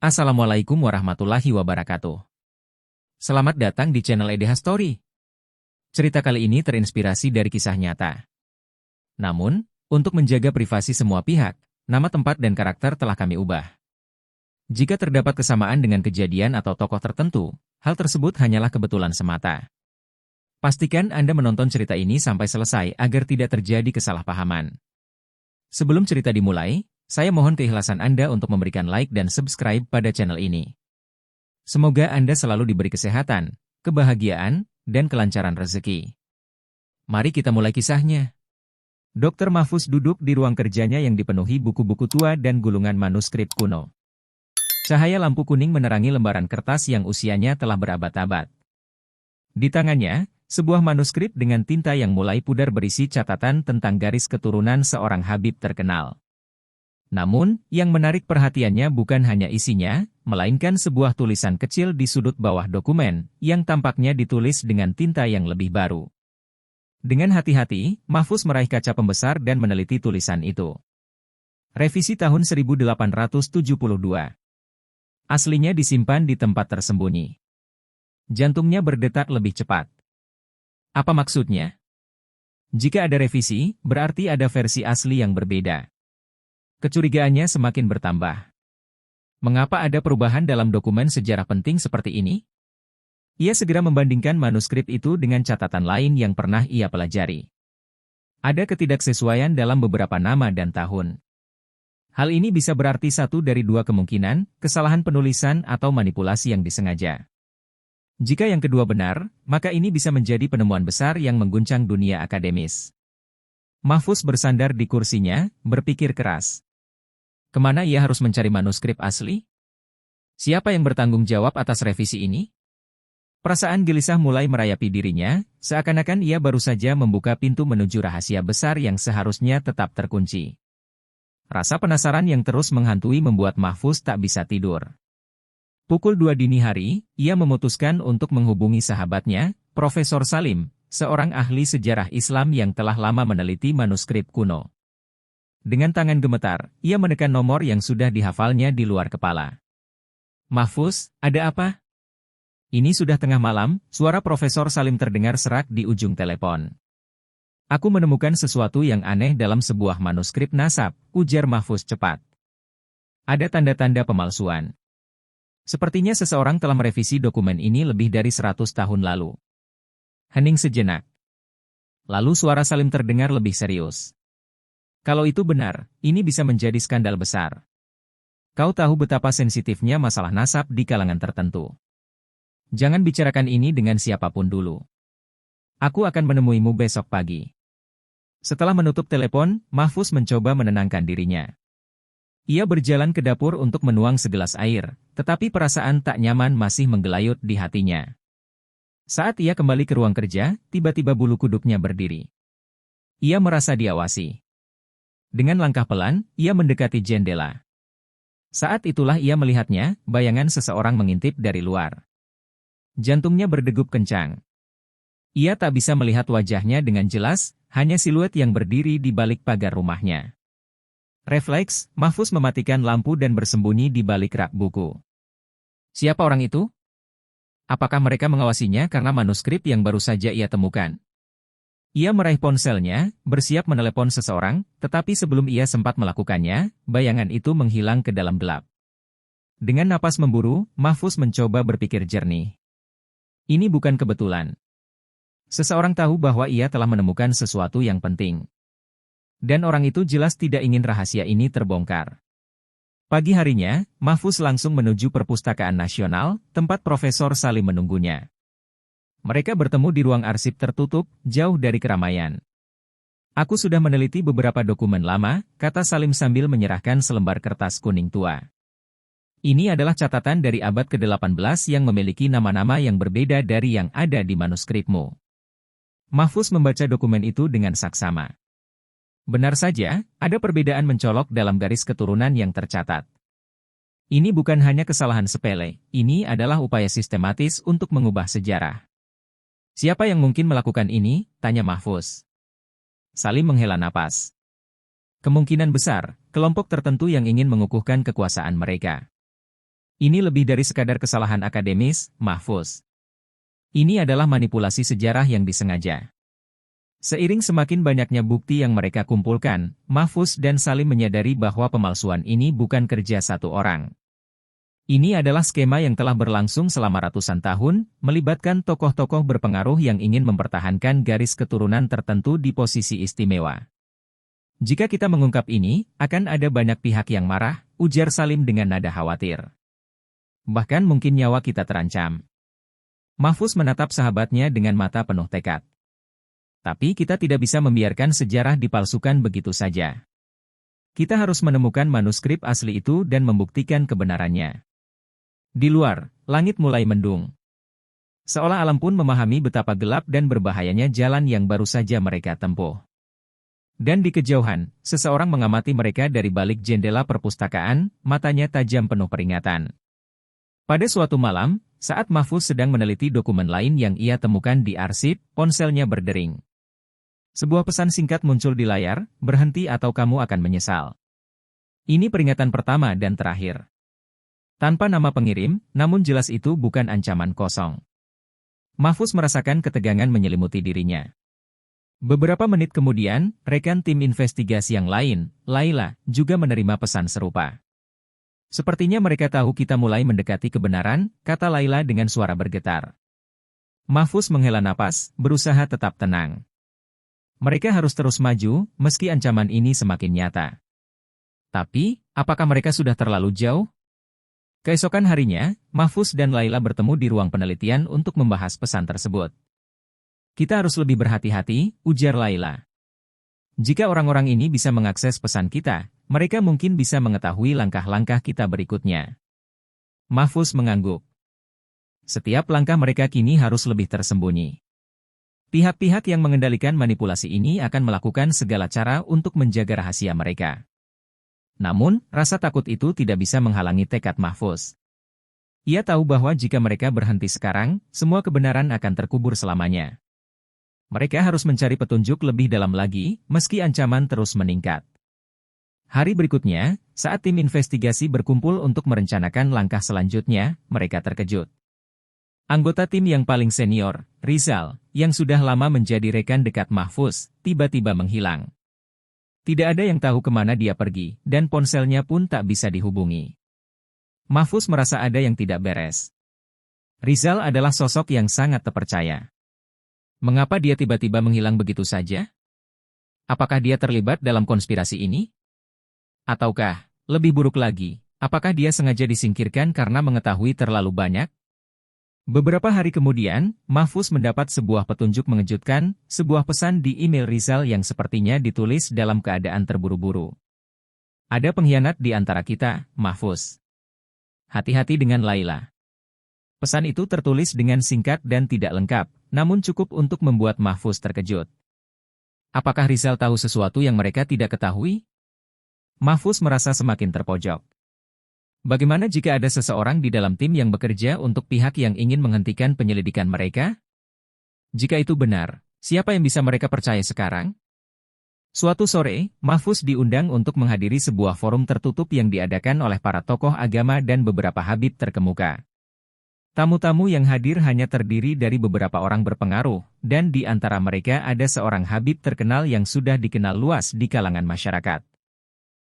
Assalamualaikum warahmatullahi wabarakatuh. Selamat datang di channel EDH Story. Cerita kali ini terinspirasi dari kisah nyata. Namun, untuk menjaga privasi semua pihak, nama tempat dan karakter telah kami ubah. Jika terdapat kesamaan dengan kejadian atau tokoh tertentu, hal tersebut hanyalah kebetulan semata. Pastikan Anda menonton cerita ini sampai selesai agar tidak terjadi kesalahpahaman. Sebelum cerita dimulai, saya mohon keikhlasan Anda untuk memberikan like dan subscribe pada channel ini. Semoga Anda selalu diberi kesehatan, kebahagiaan, dan kelancaran rezeki. Mari kita mulai kisahnya. Dr. Mahfuz duduk di ruang kerjanya yang dipenuhi buku-buku tua dan gulungan manuskrip kuno. Cahaya lampu kuning menerangi lembaran kertas yang usianya telah berabad-abad. Di tangannya, sebuah manuskrip dengan tinta yang mulai pudar berisi catatan tentang garis keturunan seorang habib terkenal. Namun, yang menarik perhatiannya bukan hanya isinya, melainkan sebuah tulisan kecil di sudut bawah dokumen, yang tampaknya ditulis dengan tinta yang lebih baru. Dengan hati-hati, Mahfuz meraih kaca pembesar dan meneliti tulisan itu. Revisi tahun 1872. Aslinya disimpan di tempat tersembunyi. Jantungnya berdetak lebih cepat. Apa maksudnya? Jika ada revisi, berarti ada versi asli yang berbeda. Kecurigaannya semakin bertambah. Mengapa ada perubahan dalam dokumen sejarah penting seperti ini? Ia segera membandingkan manuskrip itu dengan catatan lain yang pernah ia pelajari. Ada ketidaksesuaian dalam beberapa nama dan tahun. Hal ini bisa berarti satu dari dua kemungkinan, kesalahan penulisan atau manipulasi yang disengaja. Jika yang kedua benar, maka ini bisa menjadi penemuan besar yang mengguncang dunia akademis. Mahfuz bersandar di kursinya, berpikir keras. Kemana ia harus mencari manuskrip asli? Siapa yang bertanggung jawab atas revisi ini? Perasaan gelisah mulai merayapi dirinya, seakan-akan ia baru saja membuka pintu menuju rahasia besar yang seharusnya tetap terkunci. Rasa penasaran yang terus menghantui membuat Mahfuz tak bisa tidur. Pukul 2 dini hari, ia memutuskan untuk menghubungi sahabatnya, Profesor Salim, seorang ahli sejarah Islam yang telah lama meneliti manuskrip kuno. Dengan tangan gemetar, ia menekan nomor yang sudah dihafalnya di luar kepala. Mahfuz, ada apa? Ini sudah tengah malam, suara Profesor Salim terdengar serak di ujung telepon. Aku menemukan sesuatu yang aneh dalam sebuah manuskrip nasab, ujar Mahfuz cepat. Ada tanda-tanda pemalsuan. Sepertinya seseorang telah merevisi dokumen ini lebih dari 100 tahun lalu. Hening sejenak. Lalu suara Salim terdengar lebih serius. Kalau itu benar, ini bisa menjadi skandal besar. Kau tahu betapa sensitifnya masalah nasab di kalangan tertentu. Jangan bicarakan ini dengan siapapun dulu. Aku akan menemuimu besok pagi. Setelah menutup telepon, Mahfuz mencoba menenangkan dirinya. Ia berjalan ke dapur untuk menuang segelas air, tetapi perasaan tak nyaman masih menggelayut di hatinya. Saat ia kembali ke ruang kerja, tiba-tiba bulu kuduknya berdiri. Ia merasa diawasi. Dengan langkah pelan, ia mendekati jendela. Saat itulah ia melihatnya, bayangan seseorang mengintip dari luar. Jantungnya berdegup kencang. Ia tak bisa melihat wajahnya dengan jelas, hanya siluet yang berdiri di balik pagar rumahnya. Refleks, Mahfuz mematikan lampu dan bersembunyi di balik rak buku. Siapa orang itu? Apakah mereka mengawasinya karena manuskrip yang baru saja ia temukan? Ia meraih ponselnya, bersiap menelepon seseorang, tetapi sebelum ia sempat melakukannya, bayangan itu menghilang ke dalam gelap. Dengan napas memburu, Mahfuz mencoba berpikir jernih. Ini bukan kebetulan. Seseorang tahu bahwa ia telah menemukan sesuatu yang penting. Dan orang itu jelas tidak ingin rahasia ini terbongkar. Pagi harinya, Mahfuz langsung menuju Perpustakaan Nasional, tempat Profesor Salim menunggunya. Mereka bertemu di ruang arsip tertutup, jauh dari keramaian. Aku sudah meneliti beberapa dokumen lama, kata Salim sambil menyerahkan selembar kertas kuning tua. Ini adalah catatan dari abad ke-18 yang memiliki nama-nama yang berbeda dari yang ada di manuskripmu. Mahfuz membaca dokumen itu dengan saksama. Benar saja, ada perbedaan mencolok dalam garis keturunan yang tercatat. Ini bukan hanya kesalahan sepele, ini adalah upaya sistematis untuk mengubah sejarah. Siapa yang mungkin melakukan ini? Tanya Mahfuz. Salim menghela napas. Kemungkinan besar, kelompok tertentu yang ingin mengukuhkan kekuasaan mereka. Ini lebih dari sekadar kesalahan akademis, Mahfuz. Ini adalah manipulasi sejarah yang disengaja. Seiring semakin banyaknya bukti yang mereka kumpulkan, Mahfuz dan Salim menyadari bahwa pemalsuan ini bukan kerja satu orang. Ini adalah skema yang telah berlangsung selama ratusan tahun, melibatkan tokoh-tokoh berpengaruh yang ingin mempertahankan garis keturunan tertentu di posisi istimewa. Jika kita mengungkap ini, akan ada banyak pihak yang marah, ujar Salim dengan nada khawatir. Bahkan mungkin nyawa kita terancam. Mahfuz menatap sahabatnya dengan mata penuh tekad. Tapi kita tidak bisa membiarkan sejarah dipalsukan begitu saja. Kita harus menemukan manuskrip asli itu dan membuktikan kebenarannya. Di luar, langit mulai mendung. Seolah alam pun memahami betapa gelap dan berbahayanya jalan yang baru saja mereka tempuh. Dan di kejauhan, seseorang mengamati mereka dari balik jendela perpustakaan, matanya tajam penuh peringatan. Pada suatu malam, saat Mahfuz sedang meneliti dokumen lain yang ia temukan di arsip, ponselnya berdering. Sebuah pesan singkat muncul di layar, berhenti atau kamu akan menyesal. Ini peringatan pertama dan terakhir. Tanpa nama pengirim, namun jelas itu bukan ancaman kosong. Mahfuz merasakan ketegangan menyelimuti dirinya. Beberapa menit kemudian, rekan tim investigasi yang lain, Laila, juga menerima pesan serupa. Sepertinya mereka tahu kita mulai mendekati kebenaran, kata Laila dengan suara bergetar. Mahfuz menghela napas, berusaha tetap tenang. Mereka harus terus maju, meski ancaman ini semakin nyata. Tapi, apakah mereka sudah terlalu jauh? Keesokan harinya, Mahfuz dan Laila bertemu di ruang penelitian untuk membahas pesan tersebut. Kita harus lebih berhati-hati, ujar Laila. Jika orang-orang ini bisa mengakses pesan kita, mereka mungkin bisa mengetahui langkah-langkah kita berikutnya. Mahfuz mengangguk. Setiap langkah mereka kini harus lebih tersembunyi. Pihak-pihak yang mengendalikan manipulasi ini akan melakukan segala cara untuk menjaga rahasia mereka. Namun, rasa takut itu tidak bisa menghalangi tekad Mahfuz. Ia tahu bahwa jika mereka berhenti sekarang, semua kebenaran akan terkubur selamanya. Mereka harus mencari petunjuk lebih dalam lagi, meski ancaman terus meningkat. Hari berikutnya, saat tim investigasi berkumpul untuk merencanakan langkah selanjutnya, mereka terkejut. Anggota tim yang paling senior, Rizal, yang sudah lama menjadi rekan dekat Mahfuz, tiba-tiba menghilang. Tidak ada yang tahu kemana dia pergi, dan ponselnya pun tak bisa dihubungi. Mahfuz merasa ada yang tidak beres. Rizal adalah sosok yang sangat terpercaya. Mengapa dia tiba-tiba menghilang begitu saja? Apakah dia terlibat dalam konspirasi ini? Ataukah, lebih buruk lagi, apakah dia sengaja disingkirkan karena mengetahui terlalu banyak? Beberapa hari kemudian, Mahfuz mendapat sebuah petunjuk mengejutkan, sebuah pesan di email Rizal yang sepertinya ditulis dalam keadaan terburu-buru. Ada pengkhianat di antara kita, Mahfuz. Hati-hati dengan Laila. Pesan itu tertulis dengan singkat dan tidak lengkap, namun cukup untuk membuat Mahfuz terkejut. Apakah Rizal tahu sesuatu yang mereka tidak ketahui? Mahfuz merasa semakin terpojok. Bagaimana jika ada seseorang di dalam tim yang bekerja untuk pihak yang ingin menghentikan penyelidikan mereka? Jika itu benar, siapa yang bisa mereka percaya sekarang? Suatu sore, Mahfuz diundang untuk menghadiri sebuah forum tertutup yang diadakan oleh para tokoh agama dan beberapa habib terkemuka. Tamu-tamu yang hadir hanya terdiri dari beberapa orang berpengaruh, dan di antara mereka ada seorang habib terkenal yang sudah dikenal luas di kalangan masyarakat.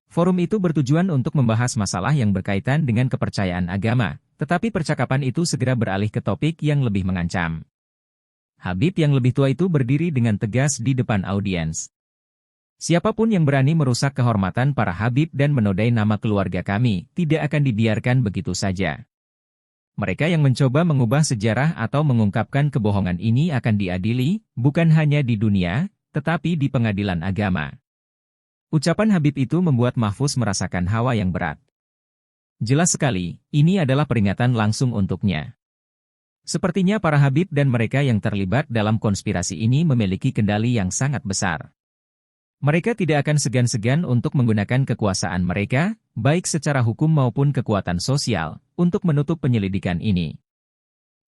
Forum itu bertujuan untuk membahas masalah yang berkaitan dengan kepercayaan agama, tetapi percakapan itu segera beralih ke topik yang lebih mengancam. Habib yang lebih tua itu berdiri dengan tegas di depan audiens. Siapapun yang berani merusak kehormatan para habib dan menodai nama keluarga kami, tidak akan dibiarkan begitu saja. Mereka yang mencoba mengubah sejarah atau mengungkapkan kebohongan ini akan diadili, bukan hanya di dunia, tetapi di pengadilan agama. Ucapan Habib itu membuat Mahfuz merasakan hawa yang berat. Jelas sekali, ini adalah peringatan langsung untuknya. Sepertinya para Habib dan mereka yang terlibat dalam konspirasi ini memiliki kendali yang sangat besar. Mereka tidak akan segan-segan untuk menggunakan kekuasaan mereka, baik secara hukum maupun kekuatan sosial, untuk menutup penyelidikan ini.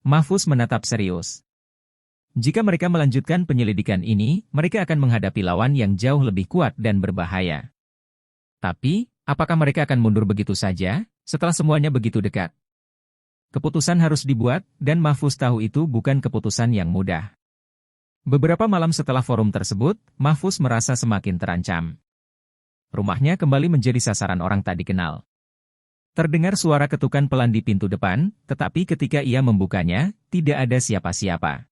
Mahfuz menatap serius. Jika mereka melanjutkan penyelidikan ini, mereka akan menghadapi lawan yang jauh lebih kuat dan berbahaya. Tapi, apakah mereka akan mundur begitu saja, setelah semuanya begitu dekat? Keputusan harus dibuat, dan Mahfuz tahu itu bukan keputusan yang mudah. Beberapa malam setelah forum tersebut, Mahfuz merasa semakin terancam. Rumahnya kembali menjadi sasaran orang tak dikenal. Terdengar suara ketukan pelan di pintu depan, tetapi ketika ia membukanya, tidak ada siapa-siapa.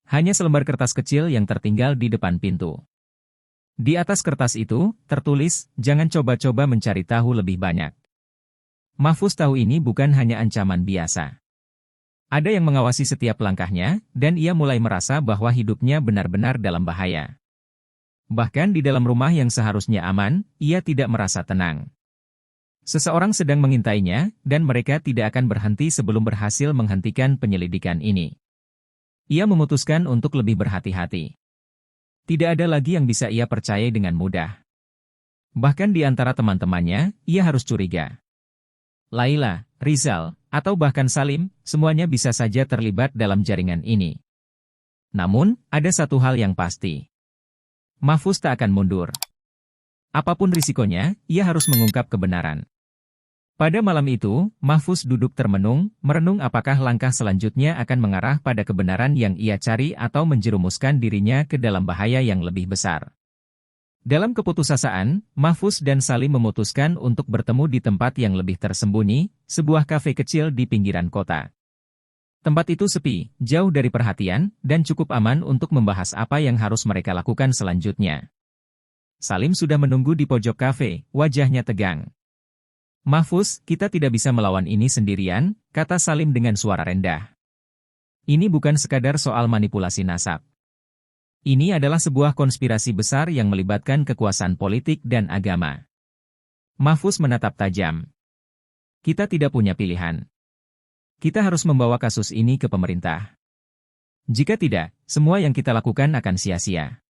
Hanya selembar kertas kecil yang tertinggal di depan pintu. Di atas kertas itu, tertulis, "Jangan coba-coba mencari tahu lebih banyak." Mahfuz tahu ini bukan hanya ancaman biasa. Ada yang mengawasi setiap langkahnya, dan ia mulai merasa bahwa hidupnya benar-benar dalam bahaya. Bahkan di dalam rumah yang seharusnya aman, ia tidak merasa tenang. Seseorang sedang mengintainya, dan mereka tidak akan berhenti sebelum berhasil menghentikan penyelidikan ini. Ia memutuskan untuk lebih berhati-hati. Tidak ada lagi yang bisa ia percayai dengan mudah. Bahkan di antara teman-temannya, ia harus curiga. Laila, Rizal, atau bahkan Salim, semuanya bisa saja terlibat dalam jaringan ini. Namun, ada satu hal yang pasti. Mahfuz tak akan mundur. Apapun risikonya, ia harus mengungkap kebenaran. Pada malam itu, Mahfuz duduk termenung, merenung apakah langkah selanjutnya akan mengarah pada kebenaran yang ia cari atau menjerumuskan dirinya ke dalam bahaya yang lebih besar. Dalam keputusasaan, Mahfuz dan Salim memutuskan untuk bertemu di tempat yang lebih tersembunyi, sebuah kafe kecil di pinggiran kota. Tempat itu sepi, jauh dari perhatian, dan cukup aman untuk membahas apa yang harus mereka lakukan selanjutnya. Salim sudah menunggu di pojok kafe, wajahnya tegang. "Mahfuz, kita tidak bisa melawan ini sendirian," kata Salim dengan suara rendah. "Ini bukan sekadar soal manipulasi nasab. Ini adalah sebuah konspirasi besar yang melibatkan kekuasaan politik dan agama." Mahfuz menatap tajam. "Kita tidak punya pilihan. Kita harus membawa kasus ini ke pemerintah. Jika tidak, semua yang kita lakukan akan sia-sia.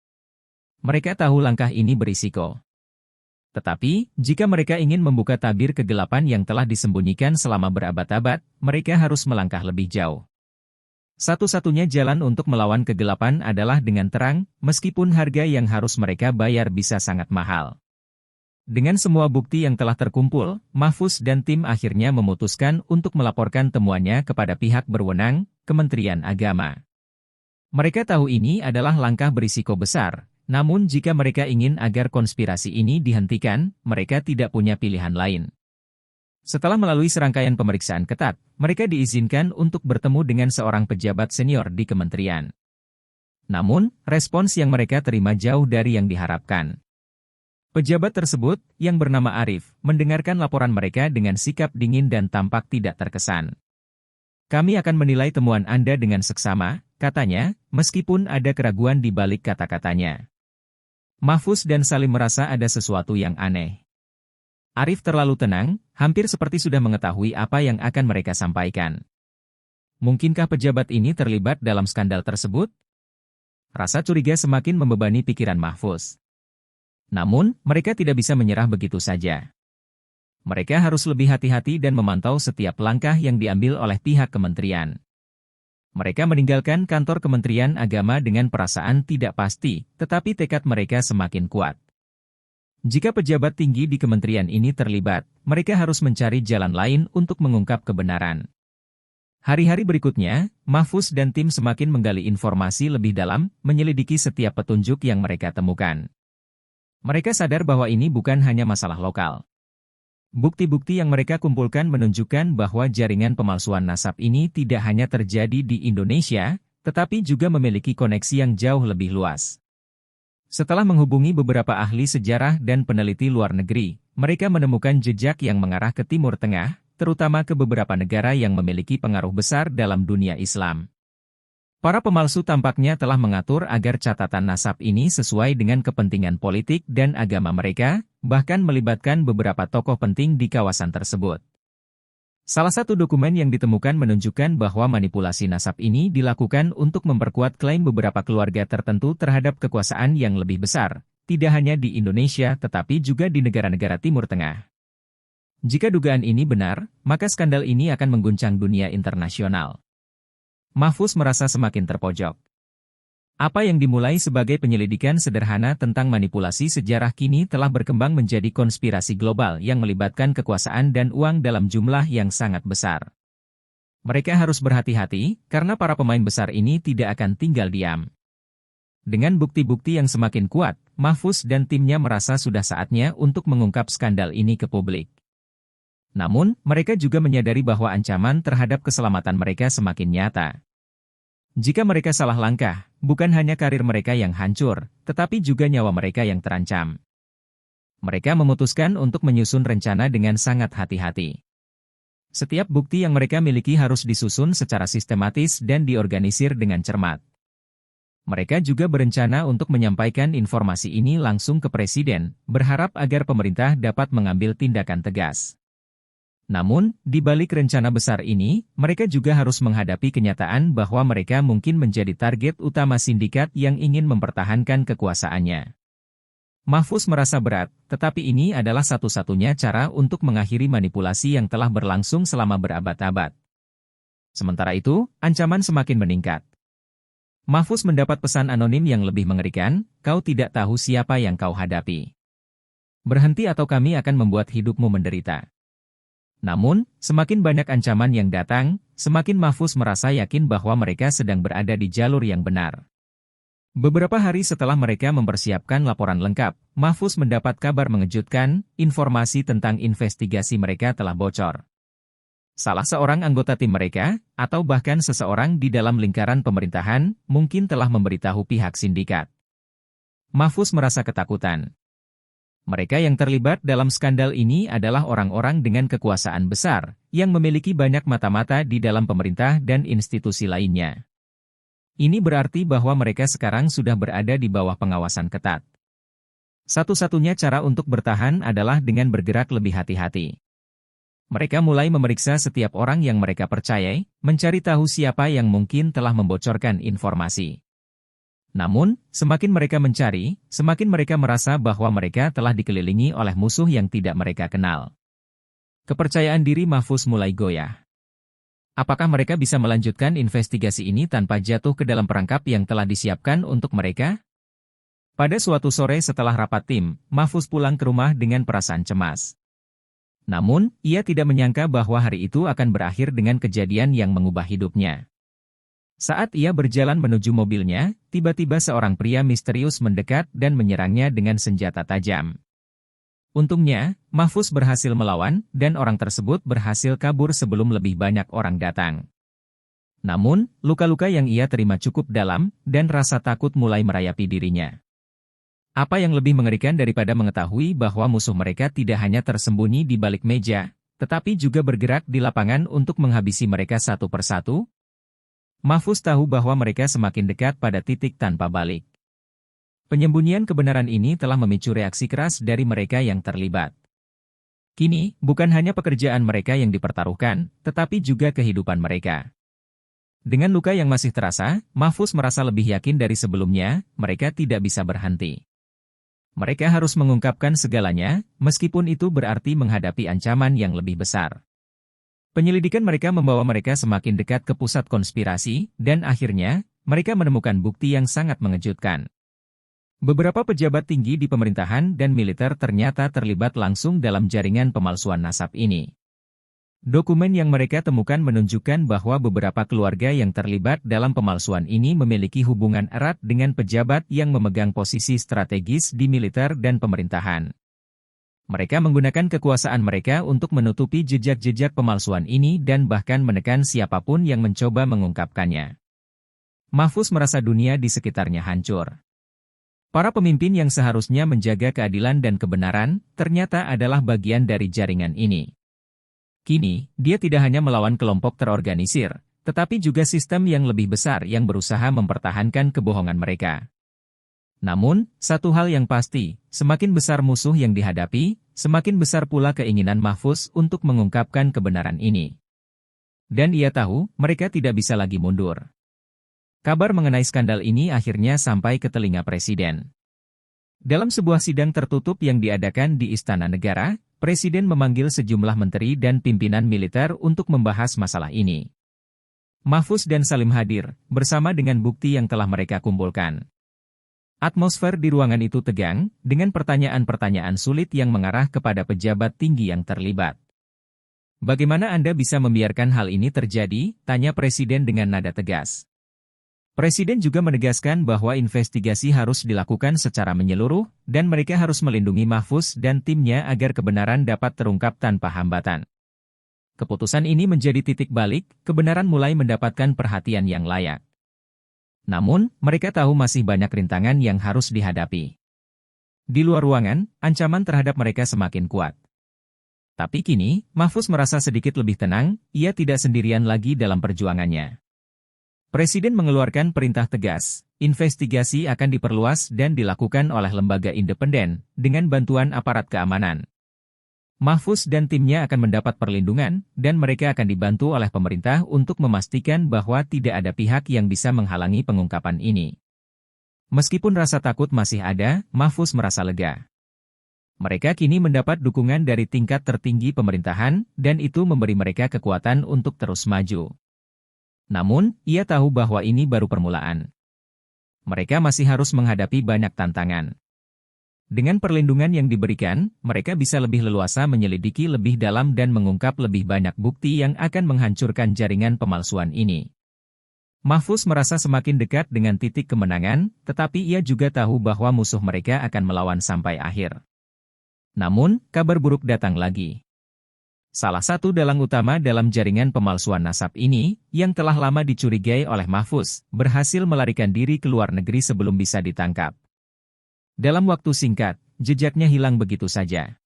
Mereka tahu langkah ini berisiko. Tetapi, jika mereka ingin membuka tabir kegelapan yang telah disembunyikan selama berabad-abad, mereka harus melangkah lebih jauh. Satu-satunya jalan untuk melawan kegelapan adalah dengan terang, meskipun harga yang harus mereka bayar bisa sangat mahal." Dengan semua bukti yang telah terkumpul, Mahfuz dan tim akhirnya memutuskan untuk melaporkan temuannya kepada pihak berwenang, Kementerian Agama. Mereka tahu ini adalah langkah berisiko besar, namun jika mereka ingin agar konspirasi ini dihentikan, mereka tidak punya pilihan lain. Setelah melalui serangkaian pemeriksaan ketat, mereka diizinkan untuk bertemu dengan seorang pejabat senior di kementerian. Namun, respons yang mereka terima jauh dari yang diharapkan. Pejabat tersebut, yang bernama Arif, mendengarkan laporan mereka dengan sikap dingin dan tampak tidak terkesan. "Kami akan menilai temuan Anda dengan seksama," katanya, meskipun ada keraguan di balik kata-katanya. Mahfuz dan Salim merasa ada sesuatu yang aneh. Arif terlalu tenang, hampir seperti sudah mengetahui apa yang akan mereka sampaikan. Mungkinkah pejabat ini terlibat dalam skandal tersebut? Rasa curiga semakin membebani pikiran Mahfuz. Namun, mereka tidak bisa menyerah begitu saja. Mereka harus lebih hati-hati dan memantau setiap langkah yang diambil oleh pihak kementerian. Mereka meninggalkan kantor Kementerian Agama dengan perasaan tidak pasti, tetapi tekad mereka semakin kuat. Jika pejabat tinggi di kementerian ini terlibat, mereka harus mencari jalan lain untuk mengungkap kebenaran. Hari-hari berikutnya, Mahfuz dan tim semakin menggali informasi lebih dalam, menyelidiki setiap petunjuk yang mereka temukan. Mereka sadar bahwa ini bukan hanya masalah lokal. Bukti-bukti yang mereka kumpulkan menunjukkan bahwa jaringan pemalsuan nasab ini tidak hanya terjadi di Indonesia, tetapi juga memiliki koneksi yang jauh lebih luas. Setelah menghubungi beberapa ahli sejarah dan peneliti luar negeri, mereka menemukan jejak yang mengarah ke Timur Tengah, terutama ke beberapa negara yang memiliki pengaruh besar dalam dunia Islam. Para pemalsu tampaknya telah mengatur agar catatan nasab ini sesuai dengan kepentingan politik dan agama mereka, bahkan melibatkan beberapa tokoh penting di kawasan tersebut. Salah satu dokumen yang ditemukan menunjukkan bahwa manipulasi nasab ini dilakukan untuk memperkuat klaim beberapa keluarga tertentu terhadap kekuasaan yang lebih besar, tidak hanya di Indonesia tetapi juga di negara-negara Timur Tengah. Jika dugaan ini benar, maka skandal ini akan mengguncang dunia internasional. Mahfuz merasa semakin terpojok. Apa yang dimulai sebagai penyelidikan sederhana tentang manipulasi sejarah kini telah berkembang menjadi konspirasi global yang melibatkan kekuasaan dan uang dalam jumlah yang sangat besar. Mereka harus berhati-hati, karena para pemain besar ini tidak akan tinggal diam. Dengan bukti-bukti yang semakin kuat, Mahfuz dan timnya merasa sudah saatnya untuk mengungkap skandal ini ke publik. Namun, mereka juga menyadari bahwa ancaman terhadap keselamatan mereka semakin nyata. Jika mereka salah langkah, bukan hanya karir mereka yang hancur, tetapi juga nyawa mereka yang terancam. Mereka memutuskan untuk menyusun rencana dengan sangat hati-hati. Setiap bukti yang mereka miliki harus disusun secara sistematis dan diorganisir dengan cermat. Mereka juga berencana untuk menyampaikan informasi ini langsung ke Presiden, berharap agar pemerintah dapat mengambil tindakan tegas. Namun, di balik rencana besar ini, mereka juga harus menghadapi kenyataan bahwa mereka mungkin menjadi target utama sindikat yang ingin mempertahankan kekuasaannya. Mahfuz merasa berat, tetapi ini adalah satu-satunya cara untuk mengakhiri manipulasi yang telah berlangsung selama berabad-abad. Sementara itu, ancaman semakin meningkat. Mahfuz mendapat pesan anonim yang lebih mengerikan, "Kau tidak tahu siapa yang kau hadapi. Berhenti atau kami akan membuat hidupmu menderita." Namun, semakin banyak ancaman yang datang, semakin Mahfuz merasa yakin bahwa mereka sedang berada di jalur yang benar. Beberapa hari setelah mereka mempersiapkan laporan lengkap, Mahfuz mendapat kabar mengejutkan, informasi tentang investigasi mereka telah bocor. Salah seorang anggota tim mereka, atau bahkan seseorang di dalam lingkaran pemerintahan, mungkin telah memberitahu pihak sindikat. Mahfuz merasa ketakutan. Mereka yang terlibat dalam skandal ini adalah orang-orang dengan kekuasaan besar, yang memiliki banyak mata-mata di dalam pemerintah dan institusi lainnya. Ini berarti bahwa mereka sekarang sudah berada di bawah pengawasan ketat. Satu-satunya cara untuk bertahan adalah dengan bergerak lebih hati-hati. Mereka mulai memeriksa setiap orang yang mereka percayai, mencari tahu siapa yang mungkin telah membocorkan informasi. Namun, semakin mereka mencari, semakin mereka merasa bahwa mereka telah dikelilingi oleh musuh yang tidak mereka kenal. Kepercayaan diri Mahfuz mulai goyah. Apakah mereka bisa melanjutkan investigasi ini tanpa jatuh ke dalam perangkap yang telah disiapkan untuk mereka? Pada suatu sore setelah rapat tim, Mahfuz pulang ke rumah dengan perasaan cemas. Namun, ia tidak menyangka bahwa hari itu akan berakhir dengan kejadian yang mengubah hidupnya. Saat ia berjalan menuju mobilnya, tiba-tiba seorang pria misterius mendekat dan menyerangnya dengan senjata tajam. Untungnya, Mahfuz berhasil melawan, dan orang tersebut berhasil kabur sebelum lebih banyak orang datang. Namun, luka-luka yang ia terima cukup dalam, dan rasa takut mulai merayapi dirinya. Apa yang lebih mengerikan daripada mengetahui bahwa musuh mereka tidak hanya tersembunyi di balik meja, tetapi juga bergerak di lapangan untuk menghabisi mereka satu persatu? Mahfuz tahu bahwa mereka semakin dekat pada titik tanpa balik. Penyembunyian kebenaran ini telah memicu reaksi keras dari mereka yang terlibat. Kini, bukan hanya pekerjaan mereka yang dipertaruhkan, tetapi juga kehidupan mereka. Dengan luka yang masih terasa, Mahfuz merasa lebih yakin dari sebelumnya, mereka tidak bisa berhenti. Mereka harus mengungkapkan segalanya, meskipun itu berarti menghadapi ancaman yang lebih besar. Penyelidikan mereka membawa mereka semakin dekat ke pusat konspirasi, dan akhirnya, mereka menemukan bukti yang sangat mengejutkan. Beberapa pejabat tinggi di pemerintahan dan militer ternyata terlibat langsung dalam jaringan pemalsuan nasab ini. Dokumen yang mereka temukan menunjukkan bahwa beberapa keluarga yang terlibat dalam pemalsuan ini memiliki hubungan erat dengan pejabat yang memegang posisi strategis di militer dan pemerintahan. Mereka menggunakan kekuasaan mereka untuk menutupi jejak-jejak pemalsuan ini dan bahkan menekan siapapun yang mencoba mengungkapkannya. Mahfuz merasa dunia di sekitarnya hancur. Para pemimpin yang seharusnya menjaga keadilan dan kebenaran, ternyata adalah bagian dari jaringan ini. Kini, dia tidak hanya melawan kelompok terorganisir, tetapi juga sistem yang lebih besar yang berusaha mempertahankan kebohongan mereka. Namun, satu hal yang pasti, semakin besar musuh yang dihadapi, semakin besar pula keinginan Mahfuz untuk mengungkapkan kebenaran ini. Dan ia tahu, mereka tidak bisa lagi mundur. Kabar mengenai skandal ini akhirnya sampai ke telinga Presiden. Dalam sebuah sidang tertutup yang diadakan di Istana Negara, Presiden memanggil sejumlah menteri dan pimpinan militer untuk membahas masalah ini. Mahfuz dan Salim hadir, bersama dengan bukti yang telah mereka kumpulkan. Atmosfer di ruangan itu tegang, dengan pertanyaan-pertanyaan sulit yang mengarah kepada pejabat tinggi yang terlibat. Bagaimana Anda bisa membiarkan hal ini terjadi? Tanya Presiden dengan nada tegas. Presiden juga menegaskan bahwa investigasi harus dilakukan secara menyeluruh, dan mereka harus melindungi Mahfuz dan timnya agar kebenaran dapat terungkap tanpa hambatan. Keputusan ini menjadi titik balik, kebenaran mulai mendapatkan perhatian yang layak. Namun, mereka tahu masih banyak rintangan yang harus dihadapi. Di luar ruangan, ancaman terhadap mereka semakin kuat. Tapi kini, Mahfuz merasa sedikit lebih tenang, ia tidak sendirian lagi dalam perjuangannya. Presiden mengeluarkan perintah tegas, investigasi akan diperluas dan dilakukan oleh lembaga independen, dengan bantuan aparat keamanan. Mahfuz dan timnya akan mendapat perlindungan, dan mereka akan dibantu oleh pemerintah untuk memastikan bahwa tidak ada pihak yang bisa menghalangi pengungkapan ini. Meskipun rasa takut masih ada, Mahfuz merasa lega. Mereka kini mendapat dukungan dari tingkat tertinggi pemerintahan, dan itu memberi mereka kekuatan untuk terus maju. Namun, ia tahu bahwa ini baru permulaan. Mereka masih harus menghadapi banyak tantangan. Dengan perlindungan yang diberikan, mereka bisa lebih leluasa menyelidiki lebih dalam dan mengungkap lebih banyak bukti yang akan menghancurkan jaringan pemalsuan ini. Mahfuz merasa semakin dekat dengan titik kemenangan, tetapi ia juga tahu bahwa musuh mereka akan melawan sampai akhir. Namun, kabar buruk datang lagi. Salah satu dalang utama dalam jaringan pemalsuan nasab ini, yang telah lama dicurigai oleh Mahfuz, berhasil melarikan diri ke luar negeri sebelum bisa ditangkap. Dalam waktu singkat, jejaknya hilang begitu saja.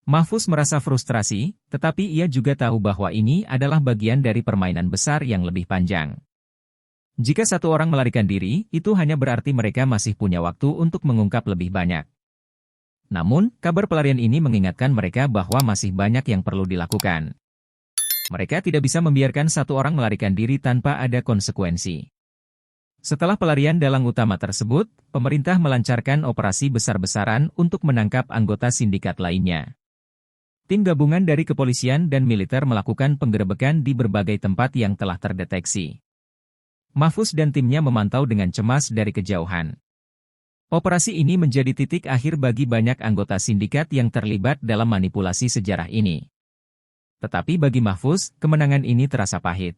Mahfuz merasa frustrasi, tetapi ia juga tahu bahwa ini adalah bagian dari permainan besar yang lebih panjang. Jika satu orang melarikan diri, itu hanya berarti mereka masih punya waktu untuk mengungkap lebih banyak. Namun, kabar pelarian ini mengingatkan mereka bahwa masih banyak yang perlu dilakukan. Mereka tidak bisa membiarkan satu orang melarikan diri tanpa ada konsekuensi. Setelah pelarian dalang utama tersebut, pemerintah melancarkan operasi besar-besaran untuk menangkap anggota sindikat lainnya. Tim gabungan dari kepolisian dan militer melakukan penggerebekan di berbagai tempat yang telah terdeteksi. Mahfuz dan timnya memantau dengan cemas dari kejauhan. Operasi ini menjadi titik akhir bagi banyak anggota sindikat yang terlibat dalam manipulasi sejarah ini. Tetapi bagi Mahfuz, kemenangan ini terasa pahit.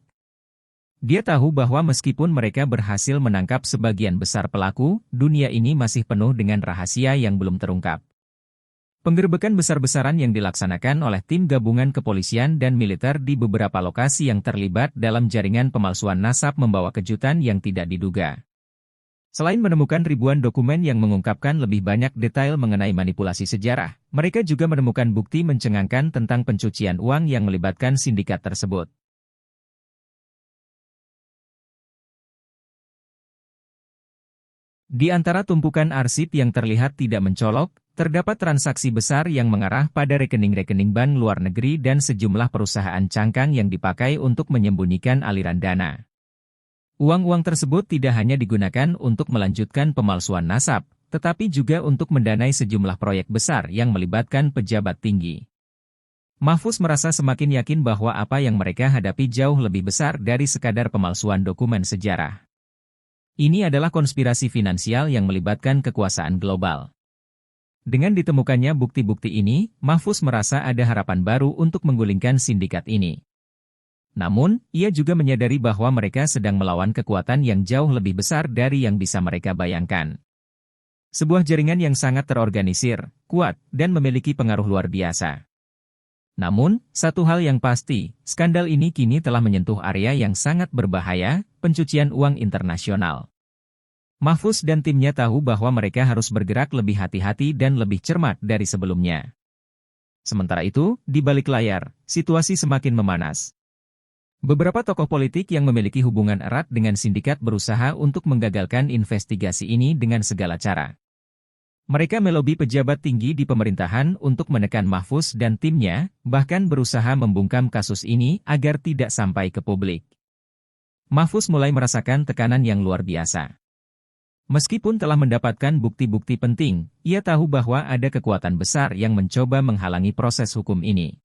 Dia tahu bahwa meskipun mereka berhasil menangkap sebagian besar pelaku, dunia ini masih penuh dengan rahasia yang belum terungkap. Penggerebekan besar-besaran yang dilaksanakan oleh tim gabungan kepolisian dan militer di beberapa lokasi yang terlibat dalam jaringan pemalsuan nasab membawa kejutan yang tidak diduga. Selain menemukan ribuan dokumen yang mengungkapkan lebih banyak detail mengenai manipulasi sejarah, mereka juga menemukan bukti mencengangkan tentang pencucian uang yang melibatkan sindikat tersebut. Di antara tumpukan arsip yang terlihat tidak mencolok, terdapat transaksi besar yang mengarah pada rekening-rekening bank luar negeri dan sejumlah perusahaan cangkang yang dipakai untuk menyembunyikan aliran dana. Uang-uang tersebut tidak hanya digunakan untuk melanjutkan pemalsuan nasab, tetapi juga untuk mendanai sejumlah proyek besar yang melibatkan pejabat tinggi. Mahfuz merasa semakin yakin bahwa apa yang mereka hadapi jauh lebih besar dari sekadar pemalsuan dokumen sejarah. Ini adalah konspirasi finansial yang melibatkan kekuasaan global. Dengan ditemukannya bukti-bukti ini, Mahfuz merasa ada harapan baru untuk menggulingkan sindikat ini. Namun, ia juga menyadari bahwa mereka sedang melawan kekuatan yang jauh lebih besar dari yang bisa mereka bayangkan. Sebuah jaringan yang sangat terorganisir, kuat, dan memiliki pengaruh luar biasa. Namun, satu hal yang pasti, skandal ini kini telah menyentuh area yang sangat berbahaya, pencucian uang internasional. Mahfuz dan timnya tahu bahwa mereka harus bergerak lebih hati-hati dan lebih cermat dari sebelumnya. Sementara itu, di balik layar, situasi semakin memanas. Beberapa tokoh politik yang memiliki hubungan erat dengan sindikat berusaha untuk menggagalkan investigasi ini dengan segala cara. Mereka melobi pejabat tinggi di pemerintahan untuk menekan Mahfuz dan timnya, bahkan berusaha membungkam kasus ini agar tidak sampai ke publik. Mahfuz mulai merasakan tekanan yang luar biasa. Meskipun telah mendapatkan bukti-bukti penting, ia tahu bahwa ada kekuatan besar yang mencoba menghalangi proses hukum ini.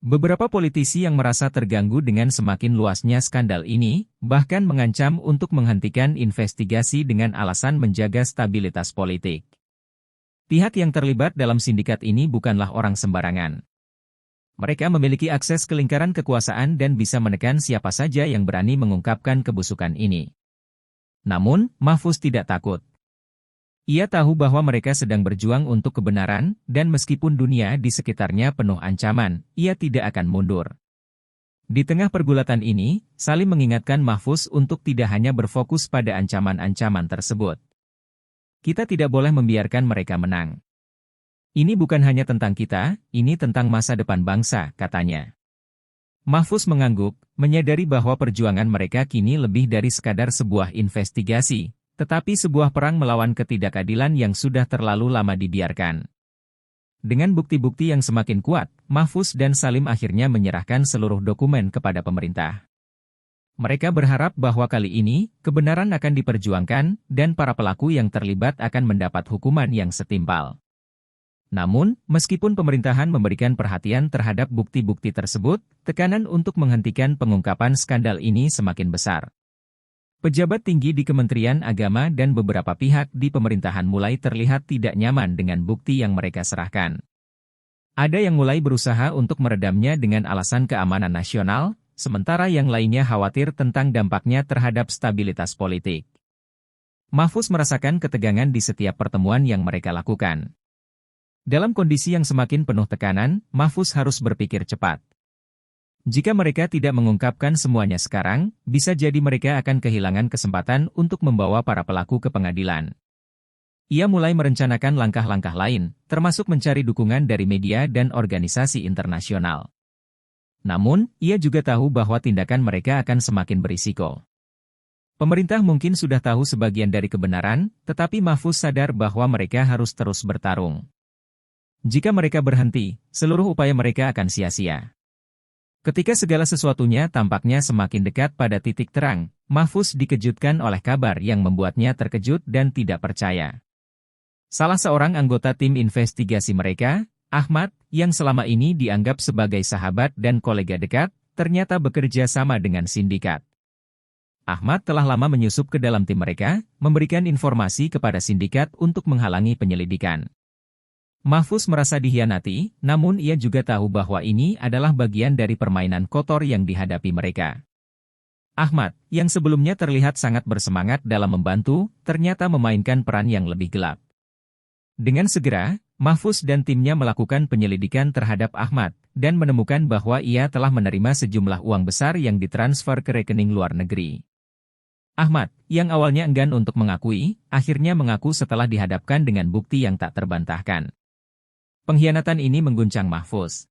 Beberapa politisi yang merasa terganggu dengan semakin luasnya skandal ini, bahkan mengancam untuk menghentikan investigasi dengan alasan menjaga stabilitas politik. Pihak yang terlibat dalam sindikat ini bukanlah orang sembarangan. Mereka memiliki akses ke lingkaran kekuasaan dan bisa menekan siapa saja yang berani mengungkapkan kebusukan ini. Namun, Mahfuz tidak takut. Ia tahu bahwa mereka sedang berjuang untuk kebenaran, dan meskipun dunia di sekitarnya penuh ancaman, ia tidak akan mundur. Di tengah pergulatan ini, Salim mengingatkan Mahfuz untuk tidak hanya berfokus pada ancaman-ancaman tersebut. Kita tidak boleh membiarkan mereka menang. Ini bukan hanya tentang kita, ini tentang masa depan bangsa, katanya. Mahfuz mengangguk, menyadari bahwa perjuangan mereka kini lebih dari sekadar sebuah investigasi, tetapi sebuah perang melawan ketidakadilan yang sudah terlalu lama dibiarkan. Dengan bukti-bukti yang semakin kuat, Mahfuz dan Salim akhirnya menyerahkan seluruh dokumen kepada pemerintah. Mereka berharap bahwa kali ini, kebenaran akan diperjuangkan, dan para pelaku yang terlibat akan mendapat hukuman yang setimpal. Namun, meskipun pemerintahan memberikan perhatian terhadap bukti-bukti tersebut, tekanan untuk menghentikan pengungkapan skandal ini semakin besar. Pejabat tinggi di Kementerian Agama dan beberapa pihak di pemerintahan mulai terlihat tidak nyaman dengan bukti yang mereka serahkan. Ada yang mulai berusaha untuk meredamnya dengan alasan keamanan nasional, sementara yang lainnya khawatir tentang dampaknya terhadap stabilitas politik. Mahfuz merasakan ketegangan di setiap pertemuan yang mereka lakukan. Dalam kondisi yang semakin penuh tekanan, Mahfuz harus berpikir cepat. Jika mereka tidak mengungkapkan semuanya sekarang, bisa jadi mereka akan kehilangan kesempatan untuk membawa para pelaku ke pengadilan. Ia mulai merencanakan langkah-langkah lain, termasuk mencari dukungan dari media dan organisasi internasional. Namun, ia juga tahu bahwa tindakan mereka akan semakin berisiko. Pemerintah mungkin sudah tahu sebagian dari kebenaran, tetapi Mahfuz sadar bahwa mereka harus terus bertarung. Jika mereka berhenti, seluruh upaya mereka akan sia-sia. Ketika segala sesuatunya tampaknya semakin dekat pada titik terang, Mahfuz dikejutkan oleh kabar yang membuatnya terkejut dan tidak percaya. Salah seorang anggota tim investigasi mereka, Ahmad, yang selama ini dianggap sebagai sahabat dan kolega dekat, ternyata bekerja sama dengan sindikat. Ahmad telah lama menyusup ke dalam tim mereka, memberikan informasi kepada sindikat untuk menghalangi penyelidikan. Mahfuz merasa dikhianati, namun ia juga tahu bahwa ini adalah bagian dari permainan kotor yang dihadapi mereka. Ahmad, yang sebelumnya terlihat sangat bersemangat dalam membantu, ternyata memainkan peran yang lebih gelap. Dengan segera, Mahfuz dan timnya melakukan penyelidikan terhadap Ahmad, dan menemukan bahwa ia telah menerima sejumlah uang besar yang ditransfer ke rekening luar negeri. Ahmad, yang awalnya enggan untuk mengakui, akhirnya mengaku setelah dihadapkan dengan bukti yang tak terbantahkan. Pengkhianatan ini mengguncang Mahfuz.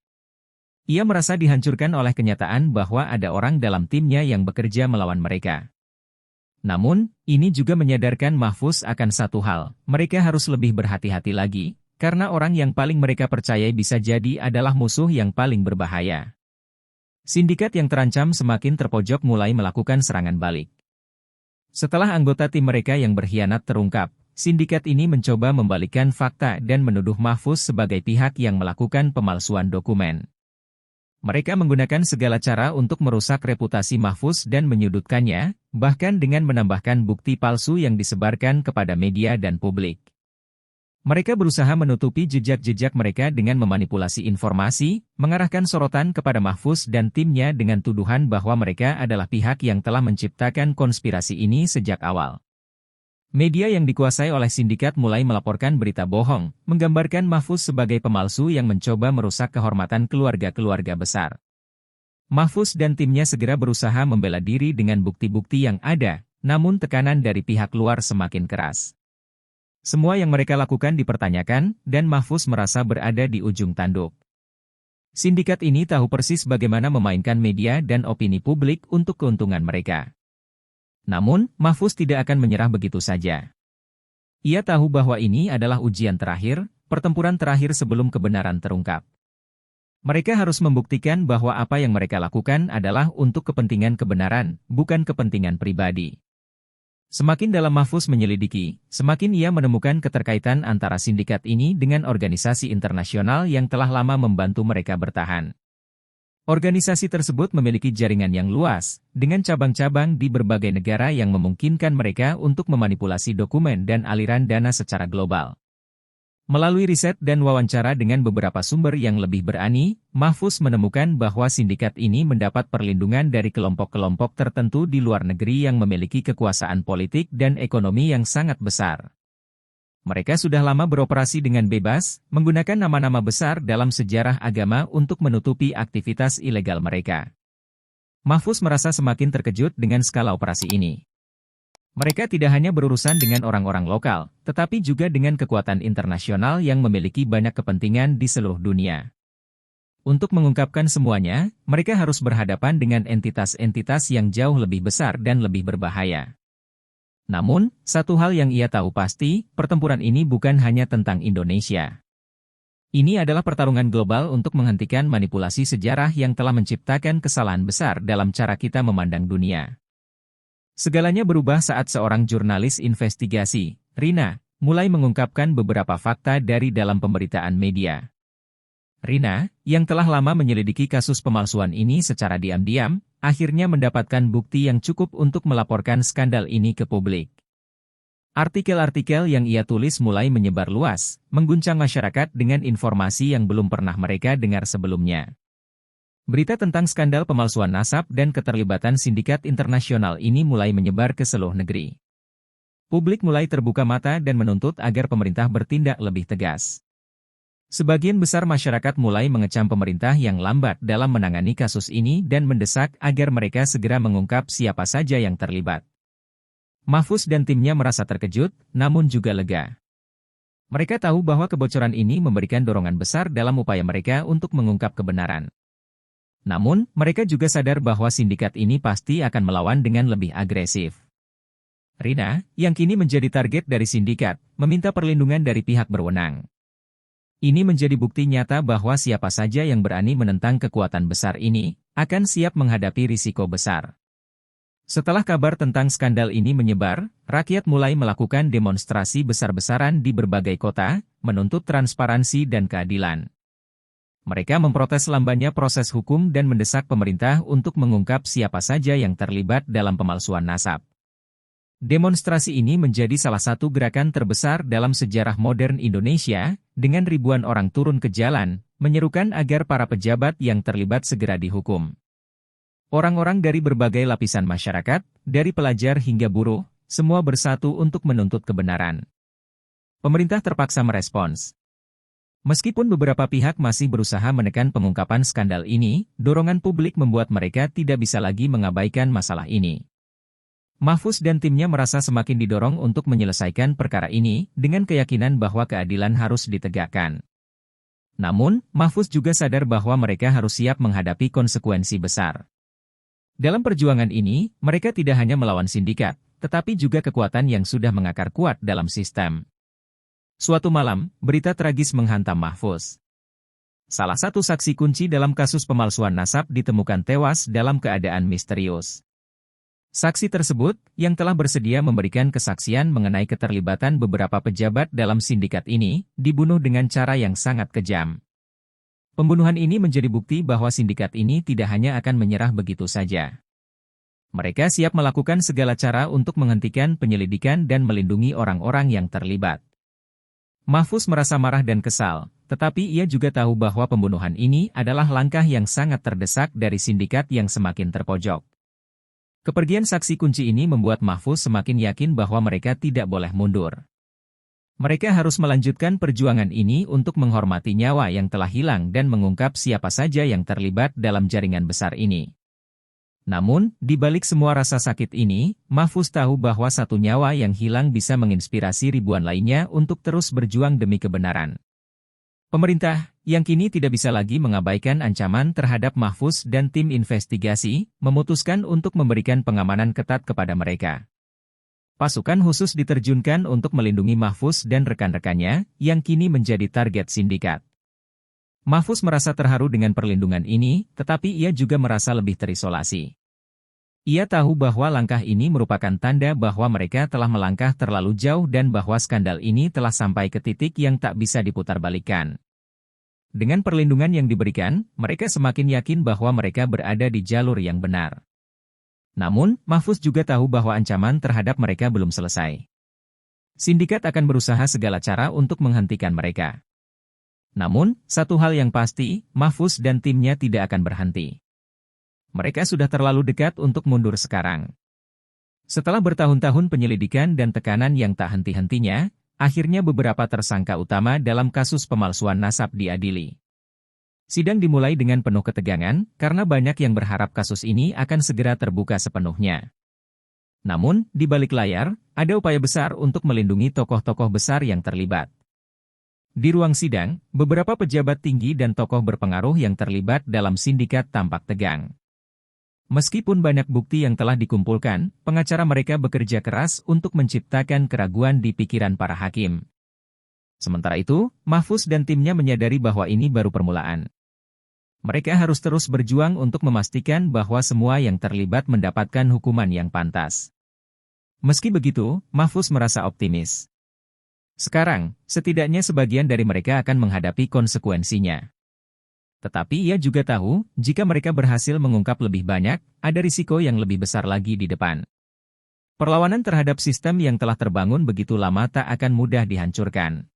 Ia merasa dihancurkan oleh kenyataan bahwa ada orang dalam timnya yang bekerja melawan mereka. Namun, ini juga menyadarkan Mahfuz akan satu hal, mereka harus lebih berhati-hati lagi, karena orang yang paling mereka percayai bisa jadi adalah musuh yang paling berbahaya. Sindikat yang terancam semakin terpojok mulai melakukan serangan balik. Setelah anggota tim mereka yang berkhianat terungkap, sindikat ini mencoba membalikkan fakta dan menuduh Mahfuz sebagai pihak yang melakukan pemalsuan dokumen. Mereka menggunakan segala cara untuk merusak reputasi Mahfuz dan menyudutkannya, bahkan dengan menambahkan bukti palsu yang disebarkan kepada media dan publik. Mereka berusaha menutupi jejak-jejak mereka dengan memanipulasi informasi, mengarahkan sorotan kepada Mahfuz dan timnya dengan tuduhan bahwa mereka adalah pihak yang telah menciptakan konspirasi ini sejak awal. Media yang dikuasai oleh sindikat mulai melaporkan berita bohong, menggambarkan Mahfuz sebagai pemalsu yang mencoba merusak kehormatan keluarga-keluarga besar. Mahfuz dan timnya segera berusaha membela diri dengan bukti-bukti yang ada, namun tekanan dari pihak luar semakin keras. Semua yang mereka lakukan dipertanyakan, dan Mahfuz merasa berada di ujung tanduk. Sindikat ini tahu persis bagaimana memainkan media dan opini publik untuk keuntungan mereka. Namun, Mahfuz tidak akan menyerah begitu saja. Ia tahu bahwa ini adalah ujian terakhir, pertempuran terakhir sebelum kebenaran terungkap. Mereka harus membuktikan bahwa apa yang mereka lakukan adalah untuk kepentingan kebenaran, bukan kepentingan pribadi. Semakin dalam Mahfuz menyelidiki, semakin ia menemukan keterkaitan antara sindikat ini dengan organisasi internasional yang telah lama membantu mereka bertahan. Organisasi tersebut memiliki jaringan yang luas, dengan cabang-cabang di berbagai negara yang memungkinkan mereka untuk memanipulasi dokumen dan aliran dana secara global. Melalui riset dan wawancara dengan beberapa sumber yang lebih berani, Mahfuz menemukan bahwa sindikat ini mendapat perlindungan dari kelompok-kelompok tertentu di luar negeri yang memiliki kekuasaan politik dan ekonomi yang sangat besar. Mereka sudah lama beroperasi dengan bebas, menggunakan nama-nama besar dalam sejarah agama untuk menutupi aktivitas ilegal mereka. Mahfuz merasa semakin terkejut dengan skala operasi ini. Mereka tidak hanya berurusan dengan orang-orang lokal, tetapi juga dengan kekuatan internasional yang memiliki banyak kepentingan di seluruh dunia. Untuk mengungkapkan semuanya, mereka harus berhadapan dengan entitas-entitas yang jauh lebih besar dan lebih berbahaya. Namun, satu hal yang ia tahu pasti, pertempuran ini bukan hanya tentang Indonesia. Ini adalah pertarungan global untuk menghentikan manipulasi sejarah yang telah menciptakan kesalahan besar dalam cara kita memandang dunia. Segalanya berubah saat seorang jurnalis investigasi, Rina, mulai mengungkapkan beberapa fakta dari dalam pemberitaan media. Rina, yang telah lama menyelidiki kasus pemalsuan ini secara diam-diam, akhirnya mendapatkan bukti yang cukup untuk melaporkan skandal ini ke publik. Artikel-artikel yang ia tulis mulai menyebar luas, mengguncang masyarakat dengan informasi yang belum pernah mereka dengar sebelumnya. Berita tentang skandal pemalsuan nasab dan keterlibatan sindikat internasional ini mulai menyebar ke seluruh negeri. Publik mulai terbuka mata dan menuntut agar pemerintah bertindak lebih tegas. Sebagian besar masyarakat mulai mengecam pemerintah yang lambat dalam menangani kasus ini dan mendesak agar mereka segera mengungkap siapa saja yang terlibat. Mahfuz dan timnya merasa terkejut, namun juga lega. Mereka tahu bahwa kebocoran ini memberikan dorongan besar dalam upaya mereka untuk mengungkap kebenaran. Namun, mereka juga sadar bahwa sindikat ini pasti akan melawan dengan lebih agresif. Rina, yang kini menjadi target dari sindikat, meminta perlindungan dari pihak berwenang. Ini menjadi bukti nyata bahwa siapa saja yang berani menentang kekuatan besar ini, akan siap menghadapi risiko besar. Setelah kabar tentang skandal ini menyebar, rakyat mulai melakukan demonstrasi besar-besaran di berbagai kota, menuntut transparansi dan keadilan. Mereka memprotes lambannya proses hukum dan mendesak pemerintah untuk mengungkap siapa saja yang terlibat dalam pemalsuan nasab. Demonstrasi ini menjadi salah satu gerakan terbesar dalam sejarah modern Indonesia, dengan ribuan orang turun ke jalan, menyerukan agar para pejabat yang terlibat segera dihukum. Orang-orang dari berbagai lapisan masyarakat, dari pelajar hingga buruh, semua bersatu untuk menuntut kebenaran. Pemerintah terpaksa merespons. Meskipun beberapa pihak masih berusaha menekan pengungkapan skandal ini, dorongan publik membuat mereka tidak bisa lagi mengabaikan masalah ini. Mahfuz dan timnya merasa semakin didorong untuk menyelesaikan perkara ini, dengan keyakinan bahwa keadilan harus ditegakkan. Namun, Mahfuz juga sadar bahwa mereka harus siap menghadapi konsekuensi besar. Dalam perjuangan ini, mereka tidak hanya melawan sindikat, tetapi juga kekuatan yang sudah mengakar kuat dalam sistem. Suatu malam, berita tragis menghantam Mahfuz. Salah satu saksi kunci dalam kasus pemalsuan nasab ditemukan tewas dalam keadaan misterius. Saksi tersebut, yang telah bersedia memberikan kesaksian mengenai keterlibatan beberapa pejabat dalam sindikat ini, dibunuh dengan cara yang sangat kejam. Pembunuhan ini menjadi bukti bahwa sindikat ini tidak hanya akan menyerah begitu saja. Mereka siap melakukan segala cara untuk menghentikan penyelidikan dan melindungi orang-orang yang terlibat. Mahfuz merasa marah dan kesal, tetapi ia juga tahu bahwa pembunuhan ini adalah langkah yang sangat terdesak dari sindikat yang semakin terpojok. Kepergian saksi kunci ini membuat Mahfuz semakin yakin bahwa mereka tidak boleh mundur. Mereka harus melanjutkan perjuangan ini untuk menghormati nyawa yang telah hilang dan mengungkap siapa saja yang terlibat dalam jaringan besar ini. Namun, di balik semua rasa sakit ini, Mahfuz tahu bahwa satu nyawa yang hilang bisa menginspirasi ribuan lainnya untuk terus berjuang demi kebenaran. Pemerintah, yang kini tidak bisa lagi mengabaikan ancaman terhadap Mahfuz dan tim investigasi, memutuskan untuk memberikan pengamanan ketat kepada mereka. Pasukan khusus diterjunkan untuk melindungi Mahfuz dan rekan-rekannya, yang kini menjadi target sindikat. Mahfuz merasa terharu dengan perlindungan ini, tetapi ia juga merasa lebih terisolasi. Ia tahu bahwa langkah ini merupakan tanda bahwa mereka telah melangkah terlalu jauh dan bahwa skandal ini telah sampai ke titik yang tak bisa diputarbalikkan. Dengan perlindungan yang diberikan, mereka semakin yakin bahwa mereka berada di jalur yang benar. Namun, Mahfuz juga tahu bahwa ancaman terhadap mereka belum selesai. Sindikat akan berusaha segala cara untuk menghentikan mereka. Namun, satu hal yang pasti, Mahfuz dan timnya tidak akan berhenti. Mereka sudah terlalu dekat untuk mundur sekarang. Setelah bertahun-tahun penyelidikan dan tekanan yang tak henti-hentinya, akhirnya beberapa tersangka utama dalam kasus pemalsuan nasab diadili. Sidang dimulai dengan penuh ketegangan, karena banyak yang berharap kasus ini akan segera terbuka sepenuhnya. Namun, di balik layar, ada upaya besar untuk melindungi tokoh-tokoh besar yang terlibat. Di ruang sidang, beberapa pejabat tinggi dan tokoh berpengaruh yang terlibat dalam sindikat tampak tegang. Meskipun banyak bukti yang telah dikumpulkan, pengacara mereka bekerja keras untuk menciptakan keraguan di pikiran para hakim. Sementara itu, Mahfuz dan timnya menyadari bahwa ini baru permulaan. Mereka harus terus berjuang untuk memastikan bahwa semua yang terlibat mendapatkan hukuman yang pantas. Meski begitu, Mahfuz merasa optimis. Sekarang, setidaknya sebagian dari mereka akan menghadapi konsekuensinya. Tetapi ia juga tahu, jika mereka berhasil mengungkap lebih banyak, ada risiko yang lebih besar lagi di depan. Perlawanan terhadap sistem yang telah terbangun begitu lama tak akan mudah dihancurkan.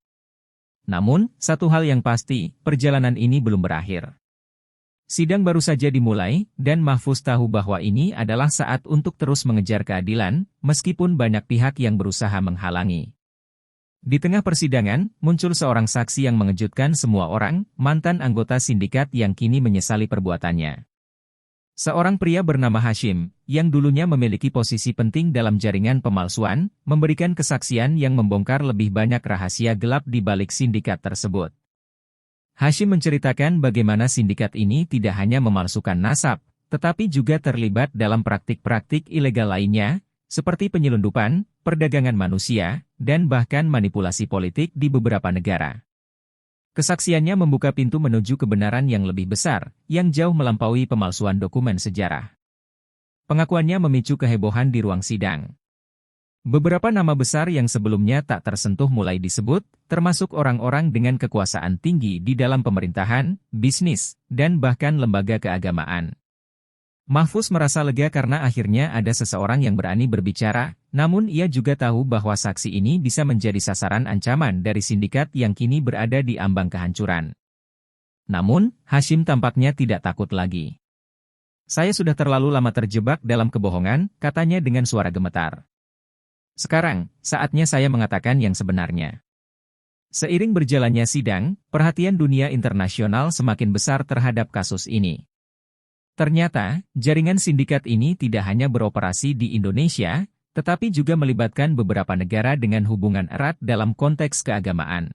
Namun, satu hal yang pasti, perjalanan ini belum berakhir. Sidang baru saja dimulai, dan Mahfuz tahu bahwa ini adalah saat untuk terus mengejar keadilan, meskipun banyak pihak yang berusaha menghalangi. Di tengah persidangan, muncul seorang saksi yang mengejutkan semua orang, mantan anggota sindikat yang kini menyesali perbuatannya. Seorang pria bernama Hashim, yang dulunya memiliki posisi penting dalam jaringan pemalsuan, memberikan kesaksian yang membongkar lebih banyak rahasia gelap di balik sindikat tersebut. Hashim menceritakan bagaimana sindikat ini tidak hanya memalsukan nasab, tetapi juga terlibat dalam praktik-praktik ilegal lainnya, seperti penyelundupan, perdagangan manusia, dan bahkan manipulasi politik di beberapa negara. Kesaksiannya membuka pintu menuju kebenaran yang lebih besar, yang jauh melampaui pemalsuan dokumen sejarah. Pengakuannya memicu kehebohan di ruang sidang. Beberapa nama besar yang sebelumnya tak tersentuh mulai disebut, termasuk orang-orang dengan kekuasaan tinggi di dalam pemerintahan, bisnis, dan bahkan lembaga keagamaan. Mahfuz merasa lega karena akhirnya ada seseorang yang berani berbicara, namun ia juga tahu bahwa saksi ini bisa menjadi sasaran ancaman dari sindikat yang kini berada di ambang kehancuran. Namun, Hashim tampaknya tidak takut lagi. "Saya sudah terlalu lama terjebak dalam kebohongan," katanya dengan suara gemetar. "Sekarang, saatnya saya mengatakan yang sebenarnya." Seiring berjalannya sidang, perhatian dunia internasional semakin besar terhadap kasus ini. Ternyata, jaringan sindikat ini tidak hanya beroperasi di Indonesia, tetapi juga melibatkan beberapa negara dengan hubungan erat dalam konteks keagamaan.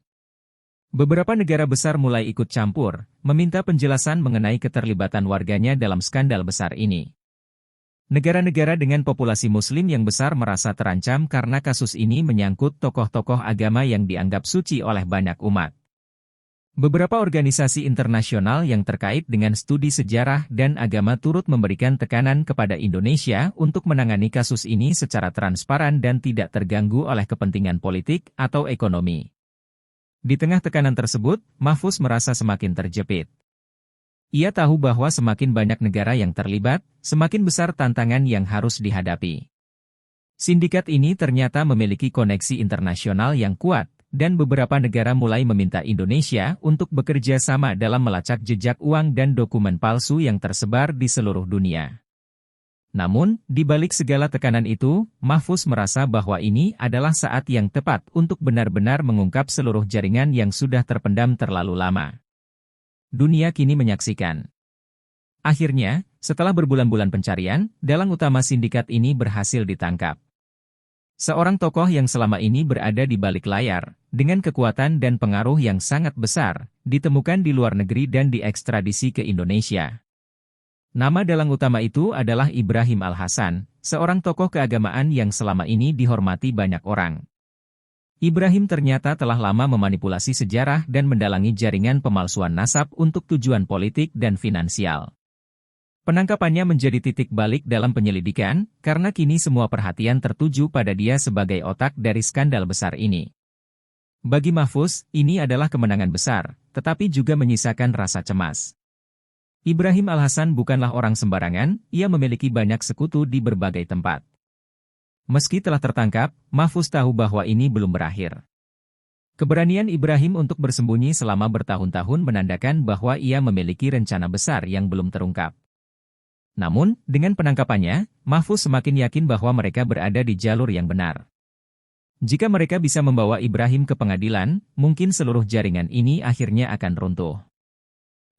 Beberapa negara besar mulai ikut campur, meminta penjelasan mengenai keterlibatan warganya dalam skandal besar ini. Negara-negara dengan populasi Muslim yang besar merasa terancam karena kasus ini menyangkut tokoh-tokoh agama yang dianggap suci oleh banyak umat. Beberapa organisasi internasional yang terkait dengan studi sejarah dan agama turut memberikan tekanan kepada Indonesia untuk menangani kasus ini secara transparan dan tidak terganggu oleh kepentingan politik atau ekonomi. Di tengah tekanan tersebut, Mahfuz merasa semakin terjepit. Ia tahu bahwa semakin banyak negara yang terlibat, semakin besar tantangan yang harus dihadapi. Sindikat ini ternyata memiliki koneksi internasional yang kuat, dan beberapa negara mulai meminta Indonesia untuk bekerja sama dalam melacak jejak uang dan dokumen palsu yang tersebar di seluruh dunia. Namun, di balik segala tekanan itu, Mahfuz merasa bahwa ini adalah saat yang tepat untuk benar-benar mengungkap seluruh jaringan yang sudah terpendam terlalu lama. Dunia kini menyaksikan. Akhirnya, setelah berbulan-bulan pencarian, dalang utama sindikat ini berhasil ditangkap. Seorang tokoh yang selama ini berada di balik layar, dengan kekuatan dan pengaruh yang sangat besar, ditemukan di luar negeri dan diekstradisi ke Indonesia. Nama dalang utama itu adalah Ibrahim Al-Hasan, seorang tokoh keagamaan yang selama ini dihormati banyak orang. Ibrahim ternyata telah lama memanipulasi sejarah dan mendalangi jaringan pemalsuan nasab untuk tujuan politik dan finansial. Penangkapannya menjadi titik balik dalam penyelidikan, karena kini semua perhatian tertuju pada dia sebagai otak dari skandal besar ini. Bagi Mahfuz, ini adalah kemenangan besar, tetapi juga menyisakan rasa cemas. Ibrahim Al-Hasan bukanlah orang sembarangan, ia memiliki banyak sekutu di berbagai tempat. Meski telah tertangkap, Mahfuz tahu bahwa ini belum berakhir. Keberanian Ibrahim untuk bersembunyi selama bertahun-tahun menandakan bahwa ia memiliki rencana besar yang belum terungkap. Namun, dengan penangkapannya, Mahfuz semakin yakin bahwa mereka berada di jalur yang benar. Jika mereka bisa membawa Ibrahim ke pengadilan, mungkin seluruh jaringan ini akhirnya akan runtuh.